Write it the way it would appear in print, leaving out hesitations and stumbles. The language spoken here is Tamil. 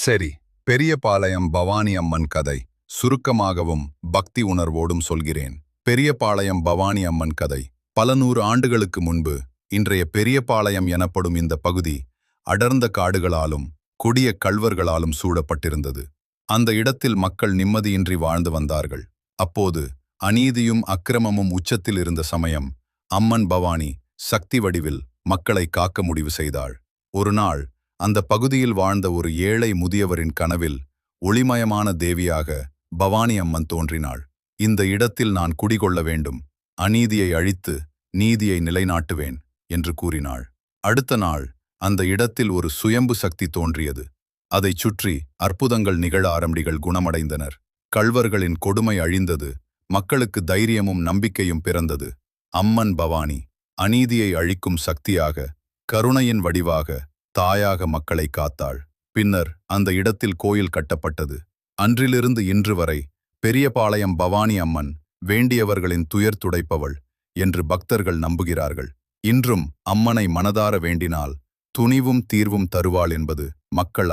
சரி, பெரியபாளையம் பவானி அம்மன் கதை. சுருக்கமாகவும் பக்தி உணர்வோடும் சொல்கிறேன். பெரியபாளையம் பவானி அம்மன் கதை. பல நூறு ஆண்டுகளுக்கு முன்பு இன்றைய பெரியபாளையம் எனப்படும் இந்த பகுதி அடர்ந்த காடுகளாலும் கொடிய கள்வர்களாலும் சூழப்பட்டிருந்தது. அந்த இடத்தில் மக்கள் நிம்மதியின்றி வாழ்ந்து வந்தார்கள். அப்போது அநீதியும் அக்கிரமமும் உச்சத்தில் இருந்த சமயம் அம்மன் பவானி சக்தி வடிவில் மக்களை காக்க முடிவு செய்தாள். ஒரு நாள் அந்த பகுதியில் வாழ்ந்த ஒரு ஏழை முதியவரின் கனவில் ஒளிமயமான தேவியாக பவானி அம்மன் தோன்றினாள். இந்த இடத்தில் நான் குடிகொள்ள வேண்டும், அநீதியை அழித்து நீதியை நிலைநாட்டுவேன் என்று கூறினாள். அடுத்த நாள் அந்த இடத்தில் ஒரு சுயம்பு சக்தி தோன்றியது. அதைச் சுற்றி அற்புதங்கள் நிகழ ஆரம்பிகள் குணமடைந்தனர். கள்வர்களின் கொடுமை அழிந்தது. மக்களுக்கு தைரியமும் நம்பிக்கையும் பிறந்தது. அம்மன் பவானி அநீதியை அழிக்கும் சக்தியாக, கருணையின் வடிவாக, தாயாக மக்களை காத்தாள். பின்னர் அந்த இடத்தில் கோயில் கட்டப்பட்டது. அன்றிலிருந்து இன்று வரை பெரியபாளையம் பவானி அம்மன் வேண்டியவர்களின் துயர் துடைப்பவள் என்று பக்தர்கள் நம்புகிறார்கள். இன்றும் அம்மனை மனதார வேண்டினால் துணிவும் தீர்வும் தருவாள் என்பது மக்கள்